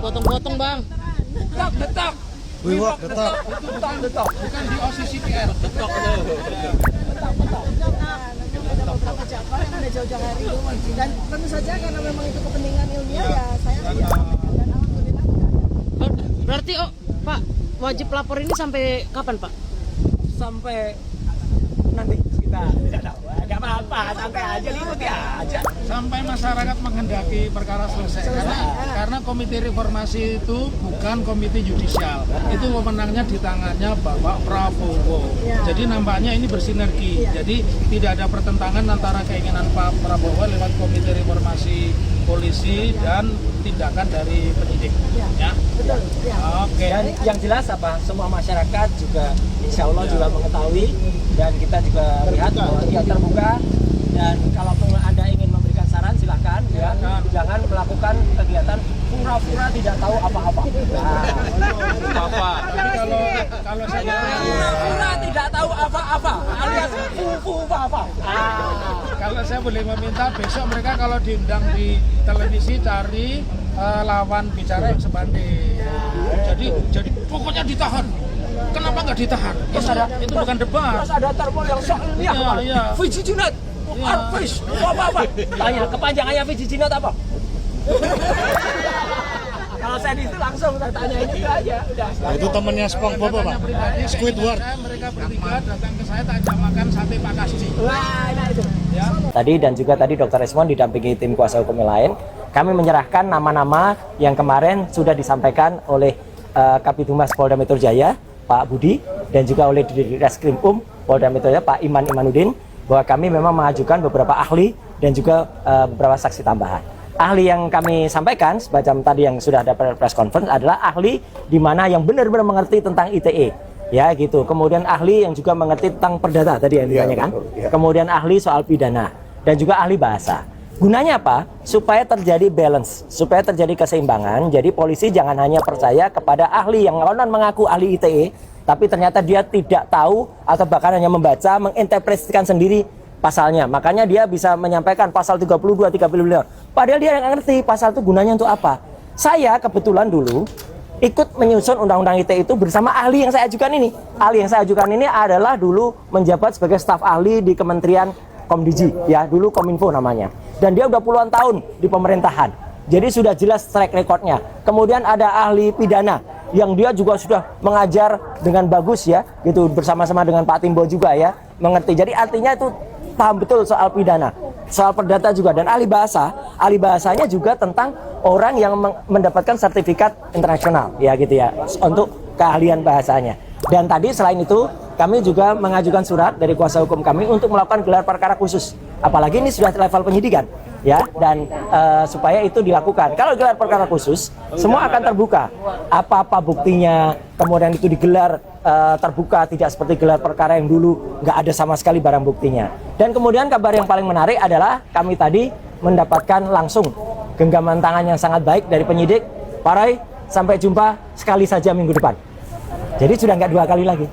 dipotong-potong bang. Detak. Wiwak detak. Itu detak. Bukan di OCCPR. Detak. Beberapa jadwal yang ada jauh-jauh hari dan tentu saja karena memang itu kepentingan ilmiah ya saya tidak sampaikan dan alhamdulillah Berarti Pak wajib lapor ini sampai kapan Pak? Sampai nanti kita tidak tahu. Enggak apa-apa, santai aja, ikuti aja. Sampai masyarakat menghendaki perkara selesai. Karena komite reformasi itu bukan komite yudisial. Itu wewenangnya di tangannya Bapak Prabowo. Jadi nampaknya ini bersinergi. Jadi tidak ada pertentangan antara keinginan Pak Prabowo lewat komite reformasi polisi dan tindakan dari penyidik. Ya. betul ya. Oke. Dan yang jelas apa, semua masyarakat juga insya Allah juga mengetahui dan kita juga lihat bahwa dia terbuka dan kalaupun Anda ingin memberikan saran silahkan ya, jangan melakukan kegiatan pura-pura tidak tahu apa-apa. Apa? Tapi kalau saya Pura-pura tidak tahu apa-apa alias apa. kalau saya boleh meminta besok mereka kalau diundang di televisi cari lawan bicara yang sebanding. Jadi pokoknya ditahan. Kenapa nggak ditahan? Itu bukan debat. Terus ada terbol yang soal ilmiah. Iya. Vijijinat, artis, apa? Tanya kepanjangannya Vijijinat apa? Kalau saya itu langsung saya tanya ini aja. Udah. Nah, itu temennya SpongeBob Pak. Squidward. Mereka bertiga datang ke saya tak ajak makan sate Pak Kasci. Wah, nah itu. Ya. Tadi dan juga tadi Dr. Resmond didampingi tim kuasa hukum yang lain, kami menyerahkan nama-nama yang kemarin sudah disampaikan oleh Kabid Humas Polda Metro Jaya, Pak Budi, dan juga oleh Direskrim Polda Metro Jaya, Pak Iman Imanuddin, bahwa kami memang mengajukan beberapa ahli dan juga beberapa saksi tambahan. Ahli yang kami sampaikan, semacam tadi yang sudah ada press conference, adalah ahli di mana yang benar-benar mengerti tentang ITE. Ya gitu. Kemudian ahli yang juga mengerti tentang perdata tadi yang ditanyakan. Kemudian ahli soal pidana dan juga ahli bahasa. Gunanya apa? Supaya terjadi balance, supaya terjadi keseimbangan. Jadi polisi jangan hanya percaya kepada ahli yang konon mengaku ahli ITE, tapi ternyata dia tidak tahu atau bahkan hanya membaca, menginterpretasikan sendiri pasalnya. Makanya dia bisa menyampaikan pasal 32, 35. Padahal dia yang ngerti pasal itu gunanya untuk apa. Saya kebetulan dulu ikut menyusun undang-undang ITE itu bersama ahli yang saya ajukan ini. Ahli yang saya ajukan ini adalah dulu menjabat sebagai staf ahli di Kementerian Komdiji, ya dulu Kominfo namanya. Dan dia udah puluhan tahun di pemerintahan. Jadi sudah jelas track recordnya. Kemudian ada ahli pidana yang dia juga sudah mengajar dengan bagus ya, gitu bersama-sama dengan Pak Timbo juga ya, mengerti. Jadi artinya itu paham betul soal pidana, soal perdata juga. Dan ahli bahasanya juga tentang orang yang mendapatkan sertifikat internasional ya gitu ya, untuk keahlian bahasanya. Dan tadi selain itu kami juga mengajukan surat dari kuasa hukum kami untuk melakukan gelar perkara khusus, apalagi ini sudah level penyidikan ya, dan supaya itu dilakukan. Kalau gelar perkara khusus semua akan terbuka, apa-apa buktinya, kemudian itu digelar terbuka, tidak seperti gelar perkara yang dulu nggak ada sama sekali barang buktinya. Dan kemudian kabar yang paling menarik adalah kami tadi mendapatkan langsung genggaman tangan yang sangat baik dari penyidik. Pak Roy, sampai jumpa sekali saja minggu depan. Jadi sudah nggak 2 kali lagi.